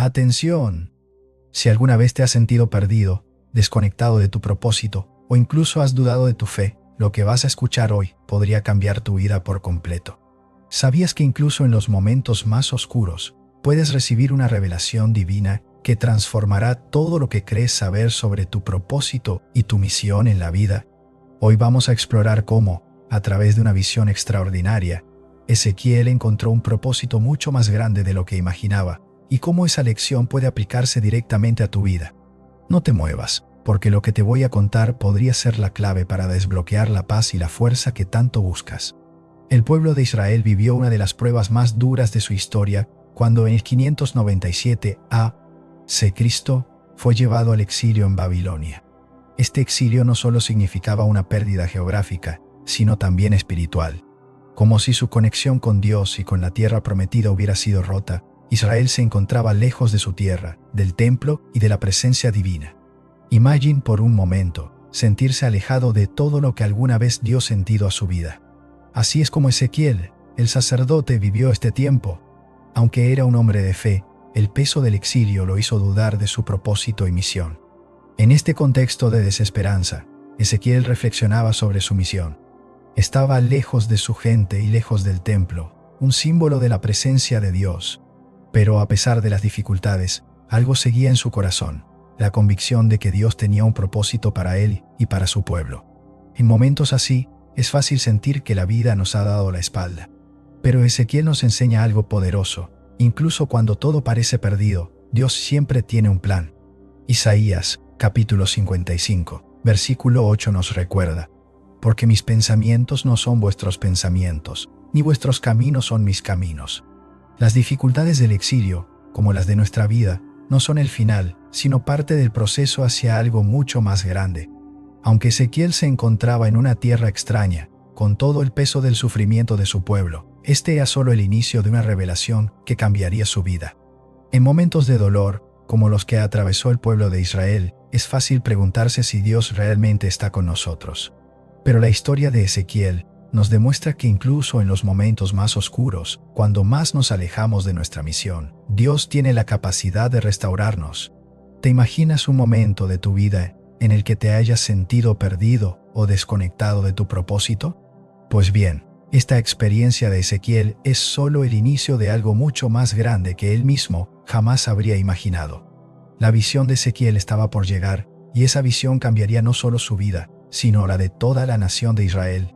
Atención. Si alguna vez te has sentido perdido, desconectado de tu propósito o incluso has dudado de tu fe, lo que vas a escuchar hoy podría cambiar tu vida por completo. ¿Sabías que incluso en los momentos más oscuros puedes recibir una revelación divina que transformará todo lo que crees saber sobre tu propósito y tu misión en la vida? Hoy vamos a explorar cómo, a través de una visión extraordinaria, Ezequiel encontró un propósito mucho más grande de lo que imaginaba y cómo esa lección puede aplicarse directamente a tu vida. No te muevas, porque lo que te voy a contar podría ser la clave para desbloquear la paz y la fuerza que tanto buscas. El pueblo de Israel vivió una de las pruebas más duras de su historia cuando en el 597 a.C. fue llevado al exilio en Babilonia. Este exilio no solo significaba una pérdida geográfica, sino también espiritual. Como si su conexión con Dios y con la tierra prometida hubiera sido rota, Israel se encontraba lejos de su tierra, del templo y de la presencia divina. Imagine por un momento sentirse alejado de todo lo que alguna vez dio sentido a su vida. Así es como Ezequiel, el sacerdote, vivió este tiempo. Aunque era un hombre de fe, el peso del exilio lo hizo dudar de su propósito y misión. En este contexto de desesperanza, Ezequiel reflexionaba sobre su misión. Estaba lejos de su gente y lejos del templo, un símbolo de la presencia de Dios. Pero a pesar de las dificultades, algo seguía en su corazón, la convicción de que Dios tenía un propósito para él y para su pueblo. En momentos así, es fácil sentir que la vida nos ha dado la espalda. Pero Ezequiel nos enseña algo poderoso. Incluso cuando todo parece perdido, Dios siempre tiene un plan. Isaías, capítulo 55, versículo 8 nos recuerda: porque mis pensamientos no son vuestros pensamientos, ni vuestros caminos son mis caminos. Las dificultades del exilio, como las de nuestra vida, no son el final, sino parte del proceso hacia algo mucho más grande. Aunque Ezequiel se encontraba en una tierra extraña, con todo el peso del sufrimiento de su pueblo, este era solo el inicio de una revelación que cambiaría su vida. En momentos de dolor, como los que atravesó el pueblo de Israel, es fácil preguntarse si Dios realmente está con nosotros. Pero la historia de Ezequiel nos demuestra que incluso en los momentos más oscuros, cuando más nos alejamos de nuestra misión, Dios tiene la capacidad de restaurarnos. ¿Te imaginas un momento de tu vida en el que te hayas sentido perdido o desconectado de tu propósito? Pues bien, esta experiencia de Ezequiel es solo el inicio de algo mucho más grande que él mismo jamás habría imaginado. La visión de Ezequiel estaba por llegar, y esa visión cambiaría no solo su vida, sino la de toda la nación de Israel.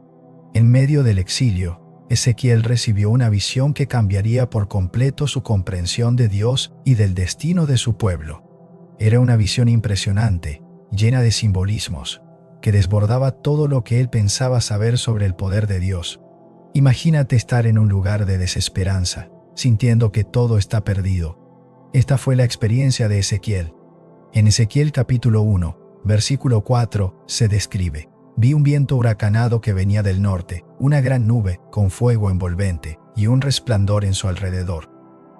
En medio del exilio, Ezequiel recibió una visión que cambiaría por completo su comprensión de Dios y del destino de su pueblo. Era una visión impresionante, llena de simbolismos, que desbordaba todo lo que él pensaba saber sobre el poder de Dios. Imagínate estar en un lugar de desesperanza, sintiendo que todo está perdido. Esta fue la experiencia de Ezequiel. En Ezequiel capítulo 1, versículo 4, se describe: vi un viento huracanado que venía del norte, una gran nube con fuego envolvente y un resplandor en su alrededor.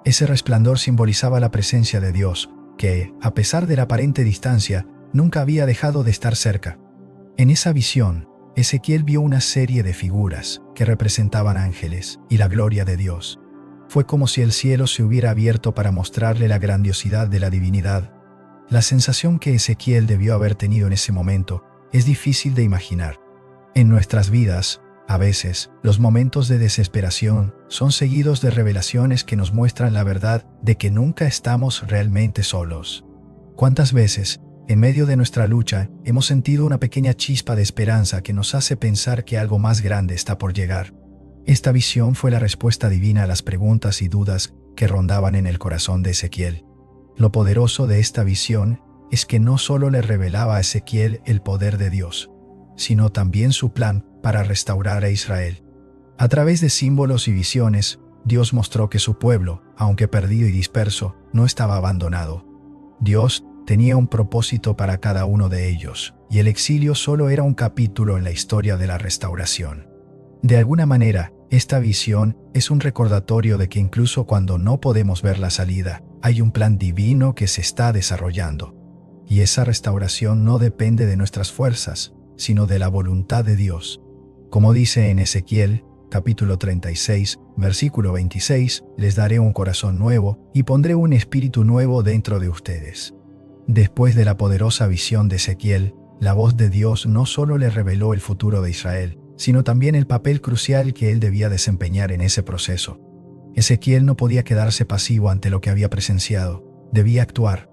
Ese resplandor simbolizaba la presencia de Dios, que, a pesar de la aparente distancia, nunca había dejado de estar cerca. En esa visión, Ezequiel vio una serie de figuras que representaban ángeles y la gloria de Dios. Fue como si el cielo se hubiera abierto para mostrarle la grandiosidad de la divinidad. La sensación que Ezequiel debió haber tenido en ese momento es difícil de imaginar. En nuestras vidas, a veces, los momentos de desesperación son seguidos de revelaciones que nos muestran la verdad de que nunca estamos realmente solos. ¿Cuántas veces, en medio de nuestra lucha, hemos sentido una pequeña chispa de esperanza que nos hace pensar que algo más grande está por llegar? Esta visión fue la respuesta divina a las preguntas y dudas que rondaban en el corazón de Ezequiel. Lo poderoso de esta visión es que no solo le revelaba a Ezequiel el poder de Dios, sino también su plan para restaurar a Israel. A través de símbolos y visiones, Dios mostró que su pueblo, aunque perdido y disperso, no estaba abandonado. Dios tenía un propósito para cada uno de ellos, y el exilio solo era un capítulo en la historia de la restauración. De alguna manera, esta visión es un recordatorio de que incluso cuando no podemos ver la salida, hay un plan divino que se está desarrollando. Y esa restauración no depende de nuestras fuerzas, sino de la voluntad de Dios. Como dice en Ezequiel, capítulo 36, versículo 26, les daré un corazón nuevo y pondré un espíritu nuevo dentro de ustedes. Después de la poderosa visión de Ezequiel, la voz de Dios no solo le reveló el futuro de Israel, sino también el papel crucial que él debía desempeñar en ese proceso. Ezequiel no podía quedarse pasivo ante lo que había presenciado, debía actuar.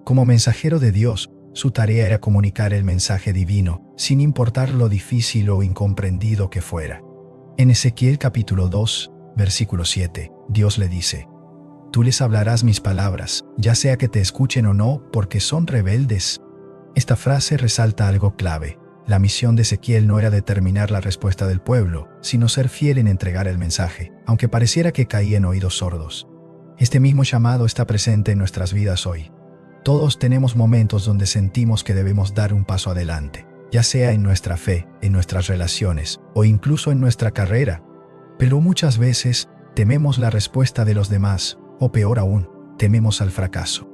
Como mensajero de Dios, su tarea era comunicar el mensaje divino, sin importar lo difícil o incomprendido que fuera. En Ezequiel capítulo 2, versículo 7, Dios le dice: «Tú les hablarás mis palabras, ya sea que te escuchen o no, porque son rebeldes». Esta frase resalta algo clave. La misión de Ezequiel no era determinar la respuesta del pueblo, sino ser fiel en entregar el mensaje, aunque pareciera que caía en oídos sordos. Este mismo llamado está presente en nuestras vidas hoy. Todos tenemos momentos donde sentimos que debemos dar un paso adelante, ya sea en nuestra fe, en nuestras relaciones o incluso en nuestra carrera. Pero muchas veces tememos la respuesta de los demás, o peor aún, tememos al fracaso.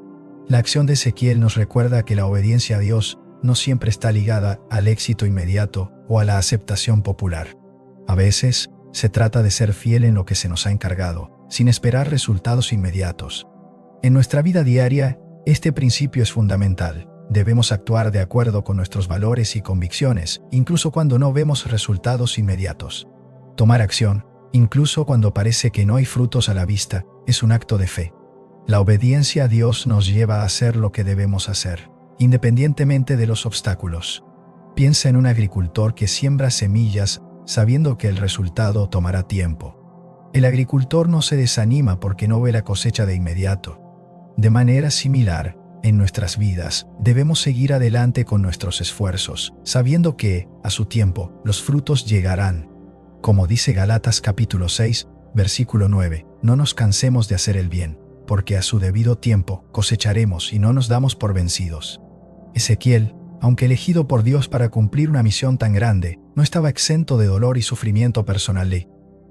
La acción de Ezequiel nos recuerda que la obediencia a Dios no siempre está ligada al éxito inmediato o a la aceptación popular. A veces, se trata de ser fiel en lo que se nos ha encargado, sin esperar resultados inmediatos. En nuestra vida diaria, este principio es fundamental. Debemos actuar de acuerdo con nuestros valores y convicciones, incluso cuando no vemos resultados inmediatos. Tomar acción, incluso cuando parece que no hay frutos a la vista, es un acto de fe. La obediencia a Dios nos lleva a hacer lo que debemos hacer, independientemente de los obstáculos. Piensa en un agricultor que siembra semillas sabiendo que el resultado tomará tiempo. El agricultor no se desanima porque no ve la cosecha de inmediato. De manera similar, en nuestras vidas, debemos seguir adelante con nuestros esfuerzos, sabiendo que, a su tiempo, los frutos llegarán. Como dice Gálatas capítulo 6, versículo 9, no nos cansemos de hacer el bien, porque a su debido tiempo cosecharemos y no nos damos por vencidos. Ezequiel, aunque elegido por Dios para cumplir una misión tan grande, no estaba exento de dolor y sufrimiento personal.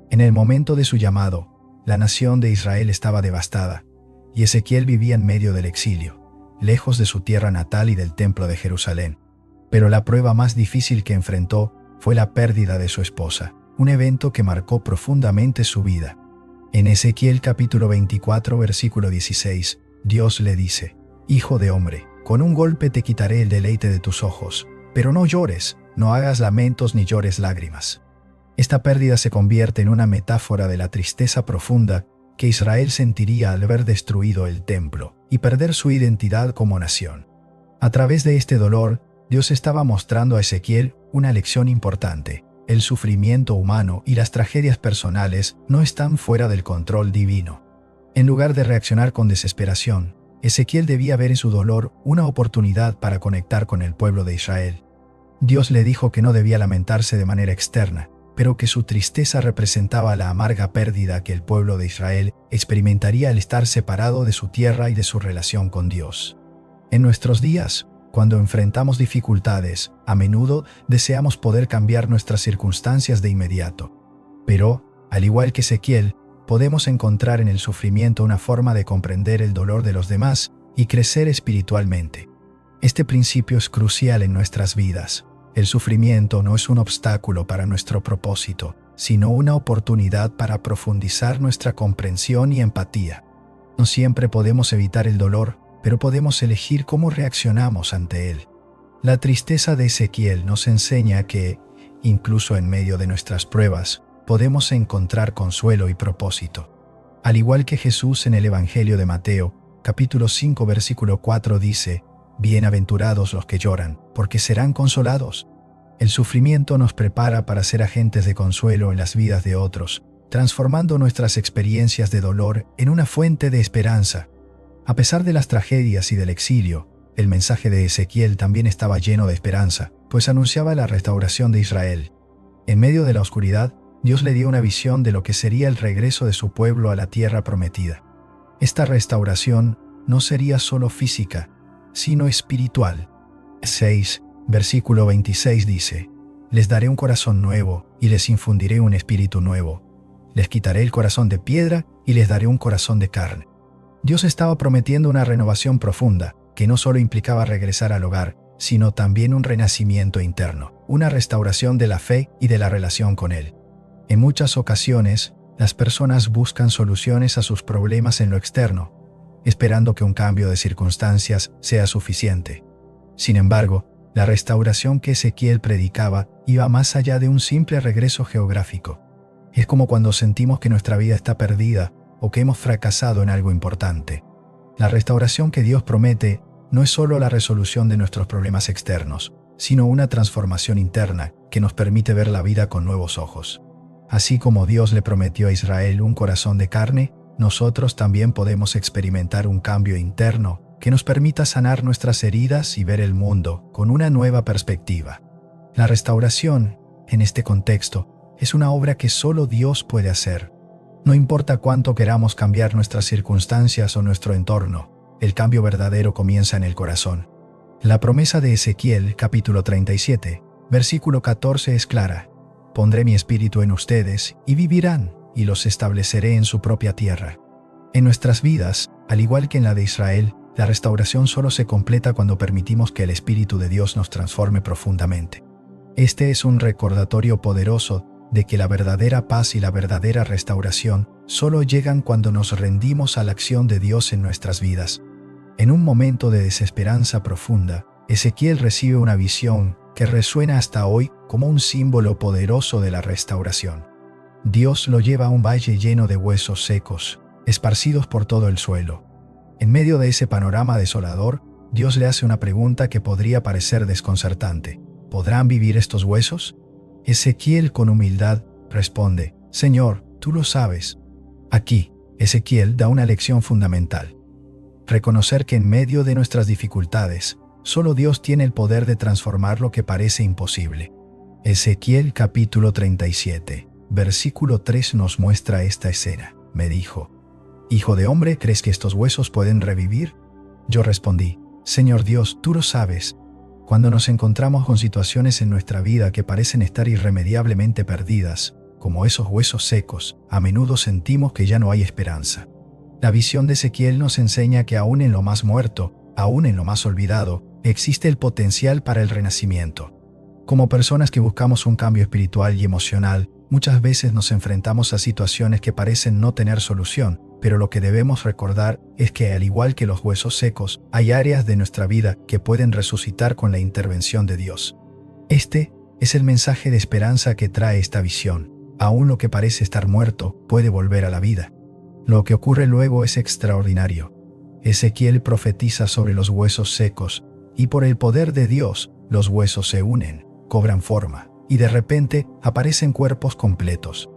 En el momento de su llamado, la nación de Israel estaba devastada, y Ezequiel vivía en medio del exilio, lejos de su tierra natal y del templo de Jerusalén. Pero la prueba más difícil que enfrentó fue la pérdida de su esposa, un evento que marcó profundamente su vida. En Ezequiel capítulo 24, versículo 16, Dios le dice: «Hijo de hombre, con un golpe te quitaré el deleite de tus ojos, pero no llores, no hagas lamentos ni llores lágrimas». Esta pérdida se convierte en una metáfora de la tristeza profunda que Israel sentiría al ver destruido el templo y perder su identidad como nación. A través de este dolor, Dios estaba mostrando a Ezequiel una lección importante. El sufrimiento humano y las tragedias personales no están fuera del control divino. En lugar de reaccionar con desesperación, Ezequiel debía ver en su dolor una oportunidad para conectar con el pueblo de Israel. Dios le dijo que no debía lamentarse de manera externa, pero que su tristeza representaba la amarga pérdida que el pueblo de Israel experimentaría al estar separado de su tierra y de su relación con Dios. En nuestros días, cuando enfrentamos dificultades, a menudo deseamos poder cambiar nuestras circunstancias de inmediato. Pero, al igual que Ezequiel, podemos encontrar en el sufrimiento una forma de comprender el dolor de los demás y crecer espiritualmente. Este principio es crucial en nuestras vidas. El sufrimiento no es un obstáculo para nuestro propósito, sino una oportunidad para profundizar nuestra comprensión y empatía. No siempre podemos evitar el dolor, pero podemos elegir cómo reaccionamos ante él. La tristeza de Ezequiel nos enseña que, incluso en medio de nuestras pruebas, podemos encontrar consuelo y propósito. Al igual que Jesús en el Evangelio de Mateo, capítulo 5, versículo 4 dice: «Bienaventurados los que lloran, porque serán consolados». El sufrimiento nos prepara para ser agentes de consuelo en las vidas de otros, transformando nuestras experiencias de dolor en una fuente de esperanza. A pesar de las tragedias y del exilio, el mensaje de Ezequiel también estaba lleno de esperanza, pues anunciaba la restauración de Israel. En medio de la oscuridad, Dios le dio una visión de lo que sería el regreso de su pueblo a la tierra prometida. Esta restauración no sería solo física, sino espiritual. 6, versículo 26 dice: «Les daré un corazón nuevo y les infundiré un espíritu nuevo. Les quitaré el corazón de piedra y les daré un corazón de carne». Dios estaba prometiendo una renovación profunda, que no solo implicaba regresar al hogar, sino también un renacimiento interno, una restauración de la fe y de la relación con Él. En muchas ocasiones, las personas buscan soluciones a sus problemas en lo externo, esperando que un cambio de circunstancias sea suficiente. Sin embargo, la restauración que Ezequiel predicaba iba más allá de un simple regreso geográfico. Es como cuando sentimos que nuestra vida está perdida o que hemos fracasado en algo importante. La restauración que Dios promete no es solo la resolución de nuestros problemas externos, sino una transformación interna que nos permite ver la vida con nuevos ojos. Así como Dios le prometió a Israel un corazón de carne, nosotros también podemos experimentar un cambio interno que nos permita sanar nuestras heridas y ver el mundo con una nueva perspectiva. La restauración, en este contexto, es una obra que solo Dios puede hacer. No importa cuánto queramos cambiar nuestras circunstancias o nuestro entorno, el cambio verdadero comienza en el corazón. La promesa de Ezequiel, capítulo 37, versículo 14 es clara. Pondré mi espíritu en ustedes y vivirán, y los estableceré en su propia tierra. En nuestras vidas, al igual que en la de Israel, la restauración solo se completa cuando permitimos que el Espíritu de Dios nos transforme profundamente. Este es un recordatorio poderoso de que la verdadera paz y la verdadera restauración solo llegan cuando nos rendimos a la acción de Dios en nuestras vidas. En un momento de desesperanza profunda, Ezequiel recibe una visión que resuena hasta hoy como un símbolo poderoso de la restauración. Dios lo lleva a un valle lleno de huesos secos, esparcidos por todo el suelo. En medio de ese panorama desolador, Dios le hace una pregunta que podría parecer desconcertante. ¿Podrán vivir estos huesos? Ezequiel con humildad responde, Señor, tú lo sabes. Aquí, Ezequiel da una lección fundamental. Reconocer que en medio de nuestras dificultades, solo Dios tiene el poder de transformar lo que parece imposible. Ezequiel capítulo 37, versículo 3 nos muestra esta escena. Me dijo, Hijo de hombre, ¿crees que estos huesos pueden revivir? Yo respondí, Señor Dios, tú lo sabes. Cuando nos encontramos con situaciones en nuestra vida que parecen estar irremediablemente perdidas, como esos huesos secos, a menudo sentimos que ya no hay esperanza. La visión de Ezequiel nos enseña que aún en lo más muerto, aún en lo más olvidado, existe el potencial para el renacimiento. Como personas que buscamos un cambio espiritual y emocional, muchas veces nos enfrentamos a situaciones que parecen no tener solución, pero lo que debemos recordar es que, al igual que los huesos secos, hay áreas de nuestra vida que pueden resucitar con la intervención de Dios. Este es el mensaje de esperanza que trae esta visión. Aún lo que parece estar muerto puede volver a la vida. Lo que ocurre luego es extraordinario. Ezequiel profetiza sobre los huesos secos, y por el poder de Dios, los huesos se unen, cobran forma, y de repente aparecen cuerpos completos.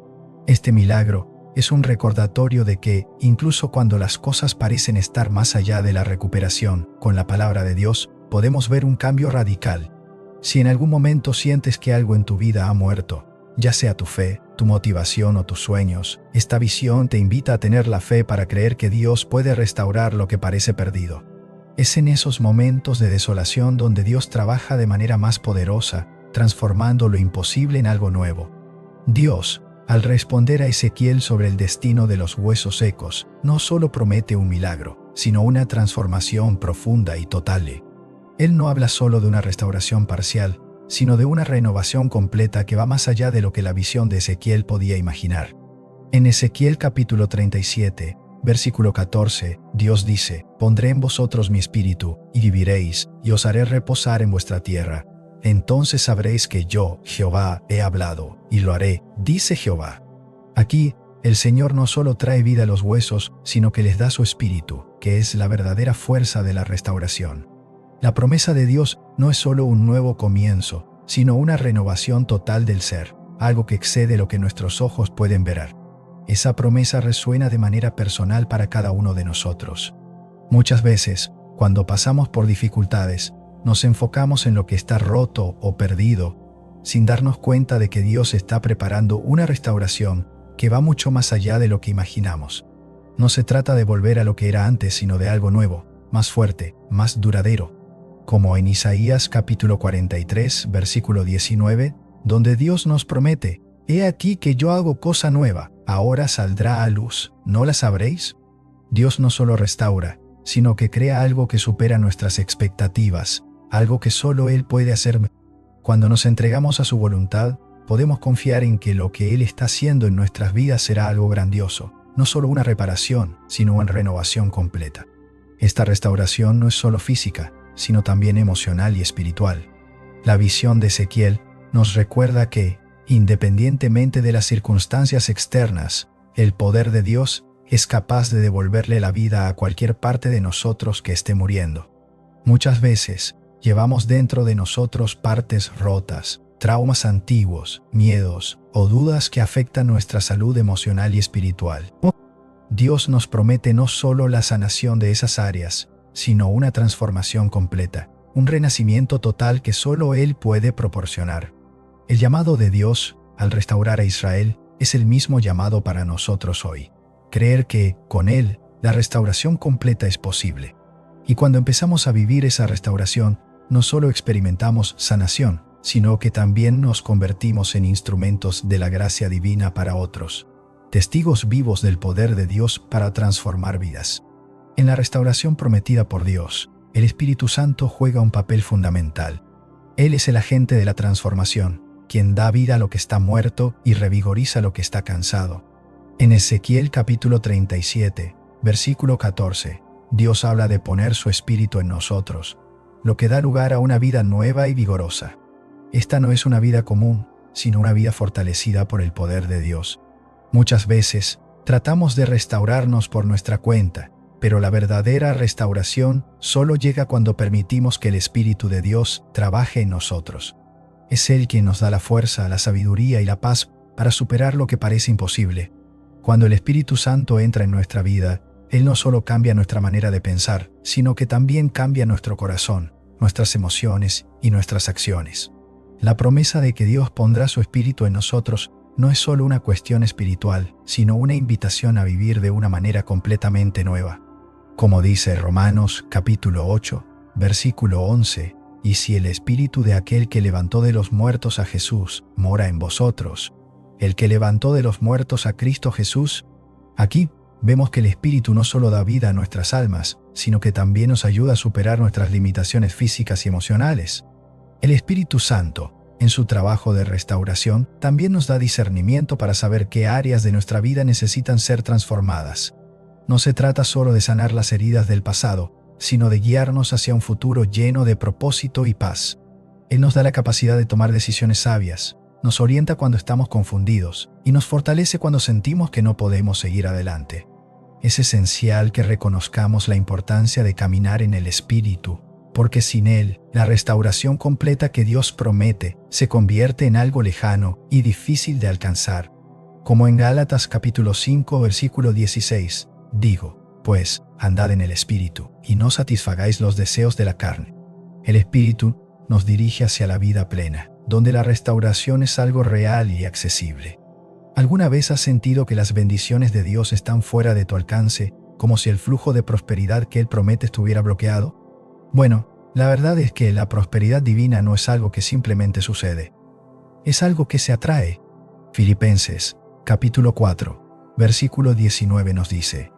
Este milagro es un recordatorio de que, incluso cuando las cosas parecen estar más allá de la recuperación, con la palabra de Dios, podemos ver un cambio radical. Si en algún momento sientes que algo en tu vida ha muerto, ya sea tu fe, tu motivación o tus sueños, esta visión te invita a tener la fe para creer que Dios puede restaurar lo que parece perdido. Es en esos momentos de desolación donde Dios trabaja de manera más poderosa, transformando lo imposible en algo nuevo. Dios, al responder a Ezequiel sobre el destino de los huesos secos, no solo promete un milagro, sino una transformación profunda y total. Él no habla solo de una restauración parcial, sino de una renovación completa que va más allá de lo que la visión de Ezequiel podía imaginar. En Ezequiel capítulo 37, versículo 14, Dios dice, «Pondré en vosotros mi espíritu, y viviréis, y os haré reposar en vuestra tierra. Entonces sabréis que yo, Jehová, he hablado, y lo haré, dice Jehová». Aquí, el Señor no solo trae vida a los huesos, sino que les da su espíritu, que es la verdadera fuerza de la restauración. La promesa de Dios no es solo un nuevo comienzo, sino una renovación total del ser, algo que excede lo que nuestros ojos pueden ver. Esa promesa resuena de manera personal para cada uno de nosotros. Muchas veces, cuando pasamos por dificultades, nos enfocamos en lo que está roto o perdido, sin darnos cuenta de que Dios está preparando una restauración que va mucho más allá de lo que imaginamos. No se trata de volver a lo que era antes, sino de algo nuevo, más fuerte, más duradero. Como en Isaías capítulo 43, versículo 19, donde Dios nos promete, «He aquí que yo hago cosa nueva, ahora saldrá a luz, ¿no la sabréis?». Dios no solo restaura, sino que crea algo que supera nuestras expectativas, algo que solo Él puede hacer. Cuando nos entregamos a su voluntad, podemos confiar en que lo que Él está haciendo en nuestras vidas será algo grandioso, no solo una reparación, sino una renovación completa. Esta restauración no es solo física, sino también emocional y espiritual. La visión de Ezequiel nos recuerda que, independientemente de las circunstancias externas, el poder de Dios es capaz de devolverle la vida a cualquier parte de nosotros que esté muriendo. Muchas veces, llevamos dentro de nosotros partes rotas, traumas antiguos, miedos o dudas que afectan nuestra salud emocional y espiritual. Dios nos promete no solo la sanación de esas áreas, sino una transformación completa, un renacimiento total que solo Él puede proporcionar. El llamado de Dios, al restaurar a Israel, es el mismo llamado para nosotros hoy. Creer que, con Él, la restauración completa es posible. Y cuando empezamos a vivir esa restauración, no solo experimentamos sanación, sino que también nos convertimos en instrumentos de la gracia divina para otros, testigos vivos del poder de Dios para transformar vidas. En la restauración prometida por Dios, el Espíritu Santo juega un papel fundamental. Él es el agente de la transformación, quien da vida a lo que está muerto y revigoriza lo que está cansado. En Ezequiel capítulo 37, versículo 14, Dios habla de poner su Espíritu en nosotros, lo que da lugar a una vida nueva y vigorosa. Esta no es una vida común, sino una vida fortalecida por el poder de Dios. Muchas veces, tratamos de restaurarnos por nuestra cuenta, pero la verdadera restauración solo llega cuando permitimos que el Espíritu de Dios trabaje en nosotros. Es Él quien nos da la fuerza, la sabiduría y la paz para superar lo que parece imposible. Cuando el Espíritu Santo entra en nuestra vida, Él no solo cambia nuestra manera de pensar, sino que también cambia nuestro corazón, nuestras emociones y nuestras acciones. La promesa de que Dios pondrá su Espíritu en nosotros no es solo una cuestión espiritual, sino una invitación a vivir de una manera completamente nueva. Como dice Romanos capítulo 8, versículo 11, «Y si el Espíritu de aquel que levantó de los muertos a Jesús mora en vosotros, el que levantó de los muertos a Cristo Jesús». Aquí vemos que el Espíritu no solo da vida a nuestras almas, sino que también nos ayuda a superar nuestras limitaciones físicas y emocionales. El Espíritu Santo, en su trabajo de restauración, también nos da discernimiento para saber qué áreas de nuestra vida necesitan ser transformadas. No se trata solo de sanar las heridas del pasado, sino de guiarnos hacia un futuro lleno de propósito y paz. Él nos da la capacidad de tomar decisiones sabias, nos orienta cuando estamos confundidos y nos fortalece cuando sentimos que no podemos seguir adelante. Es esencial que reconozcamos la importancia de caminar en el Espíritu, porque sin Él, la restauración completa que Dios promete se convierte en algo lejano y difícil de alcanzar. Como en Gálatas capítulo 5 versículo 16, digo, pues, andad en el Espíritu, y no satisfagáis los deseos de la carne. El Espíritu nos dirige hacia la vida plena, donde la restauración es algo real y accesible. ¿Alguna vez has sentido que las bendiciones de Dios están fuera de tu alcance, como si el flujo de prosperidad que Él promete estuviera bloqueado? Bueno, la verdad es que la prosperidad divina no es algo que simplemente sucede. Es algo que se atrae. Filipenses, capítulo 4, versículo 19 nos dice: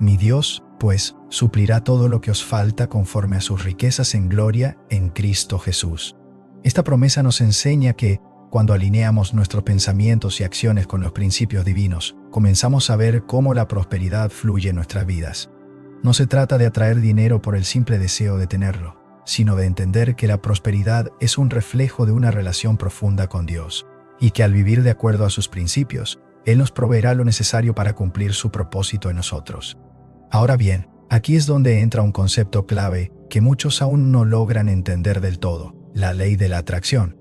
«Mi Dios, pues, suplirá todo lo que os falta conforme a sus riquezas en gloria en Cristo Jesús». Esta promesa nos enseña que, cuando alineamos nuestros pensamientos y acciones con los principios divinos, comenzamos a ver cómo la prosperidad fluye en nuestras vidas. No se trata de atraer dinero por el simple deseo de tenerlo, sino de entender que la prosperidad es un reflejo de una relación profunda con Dios, y que al vivir de acuerdo a sus principios, Él nos proveerá lo necesario para cumplir su propósito en nosotros. Ahora bien, aquí es donde entra un concepto clave que muchos aún no logran entender del todo: la ley de la atracción.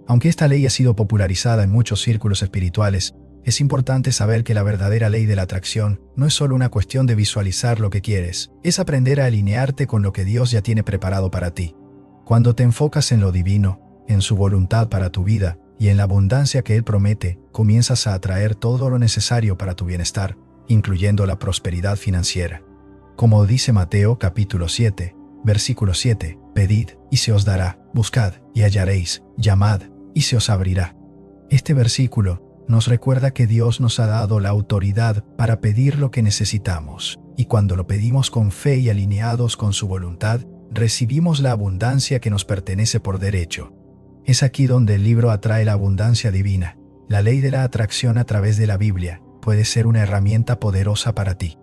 Aunque esta ley ha sido popularizada en muchos círculos espirituales, es importante saber que la verdadera ley de la atracción no es solo una cuestión de visualizar lo que quieres, es aprender a alinearte con lo que Dios ya tiene preparado para ti. Cuando te enfocas en lo divino, en su voluntad para tu vida y en la abundancia que Él promete, comienzas a atraer todo lo necesario para tu bienestar, incluyendo la prosperidad financiera. Como dice Mateo capítulo 7, versículo 7, «Pedid, y se os dará, buscad, y hallaréis, llamad, y se os abrirá». Este versículo nos recuerda que Dios nos ha dado la autoridad para pedir lo que necesitamos, y cuando lo pedimos con fe y alineados con su voluntad, recibimos la abundancia que nos pertenece por derecho. Es aquí donde el libro atrae la abundancia divina. La ley de la atracción a través de la Biblia puede ser una herramienta poderosa para ti.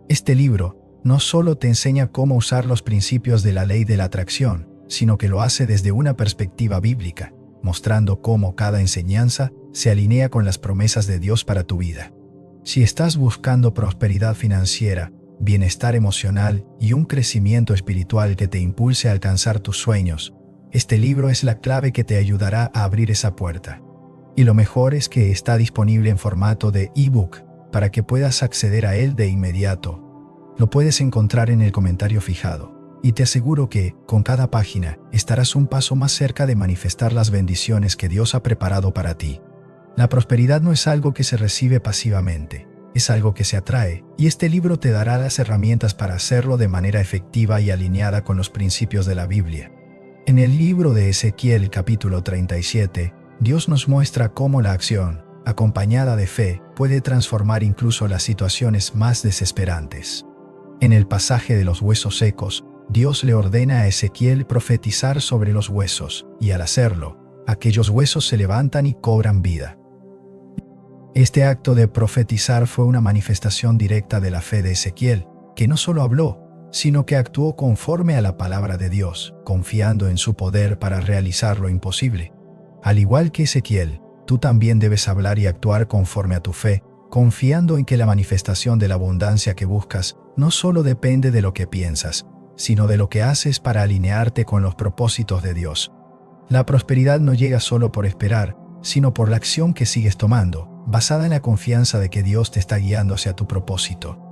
Este libro no solo te enseña cómo usar los principios de la ley de la atracción, sino que lo hace desde una perspectiva bíblica, mostrando cómo cada enseñanza se alinea con las promesas de Dios para tu vida. Si estás buscando prosperidad financiera, bienestar emocional y un crecimiento espiritual que te impulse a alcanzar tus sueños, este libro es la clave que te ayudará a abrir esa puerta. Y lo mejor es que está disponible en formato de ebook para que puedas acceder a él de inmediato. Lo puedes encontrar en el comentario fijado, y te aseguro que, con cada página, estarás un paso más cerca de manifestar las bendiciones que Dios ha preparado para ti. La prosperidad no es algo que se recibe pasivamente, es algo que se atrae, y este libro te dará las herramientas para hacerlo de manera efectiva y alineada con los principios de la Biblia. En el libro de Ezequiel capítulo 37, Dios nos muestra cómo la acción, acompañada de fe, puede transformar incluso las situaciones más desesperantes. En el pasaje de los huesos secos, Dios le ordena a Ezequiel profetizar sobre los huesos, y al hacerlo, aquellos huesos se levantan y cobran vida. Este acto de profetizar fue una manifestación directa de la fe de Ezequiel, que no solo habló, sino que actuó conforme a la palabra de Dios, confiando en su poder para realizar lo imposible. Al igual que Ezequiel, tú también debes hablar y actuar conforme a tu fe, confiando en que la manifestación de la abundancia que buscas no solo depende de lo que piensas, sino de lo que haces para alinearte con los propósitos de Dios. La prosperidad no llega solo por esperar, sino por la acción que sigues tomando, basada en la confianza de que Dios te está guiando hacia tu propósito.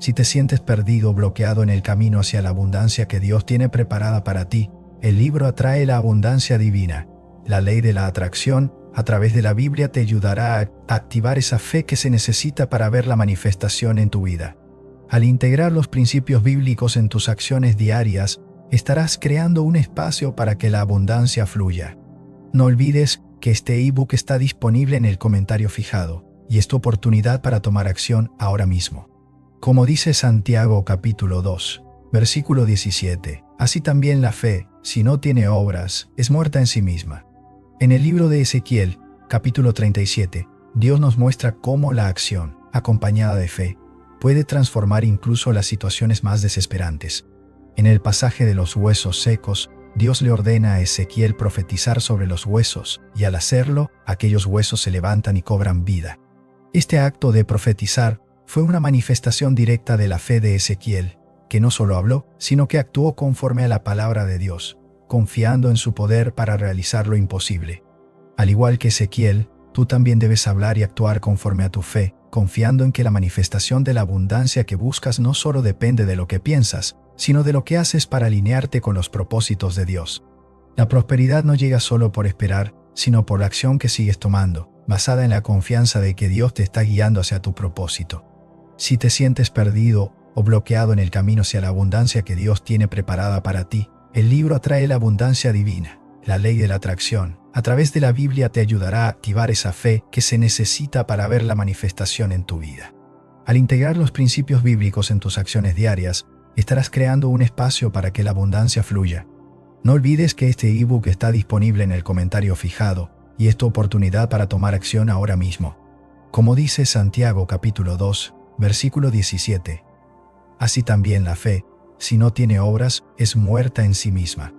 Si te sientes perdido o bloqueado en el camino hacia la abundancia que Dios tiene preparada para ti, el libro Atrae la abundancia divina. La ley de la atracción, a través de la Biblia, te ayudará a activar esa fe que se necesita para ver la manifestación en tu vida. Al integrar los principios bíblicos en tus acciones diarias, estarás creando un espacio para que la abundancia fluya. No olvides que este ebook está disponible en el comentario fijado, y es tu oportunidad para tomar acción ahora mismo. Como dice Santiago capítulo 2, versículo 17, así también la fe, si no tiene obras, es muerta en sí misma. En el libro de Ezequiel, capítulo 37, Dios nos muestra cómo la acción, acompañada de fe, puede transformar incluso las situaciones más desesperantes. En el pasaje de los huesos secos, Dios le ordena a Ezequiel profetizar sobre los huesos, y al hacerlo, aquellos huesos se levantan y cobran vida. Este acto de profetizar fue una manifestación directa de la fe de Ezequiel, que no solo habló, sino que actuó conforme a la palabra de Dios, confiando en su poder para realizar lo imposible. Al igual que Ezequiel, tú también debes hablar y actuar conforme a tu fe, confiando en que la manifestación de la abundancia que buscas no solo depende de lo que piensas, sino de lo que haces para alinearte con los propósitos de Dios. La prosperidad no llega solo por esperar, sino por la acción que sigues tomando, basada en la confianza de que Dios te está guiando hacia tu propósito. Si te sientes perdido o bloqueado en el camino hacia la abundancia que Dios tiene preparada para ti, el libro Atrae la abundancia divina. La ley de la atracción, a través de la Biblia, te ayudará a activar esa fe que se necesita para ver la manifestación en tu vida. Al integrar los principios bíblicos en tus acciones diarias, estarás creando un espacio para que la abundancia fluya. No olvides que este ebook está disponible en el comentario fijado, y es tu oportunidad para tomar acción ahora mismo. Como dice Santiago capítulo 2, versículo 17, así también la fe, si no tiene obras, es muerta en sí misma.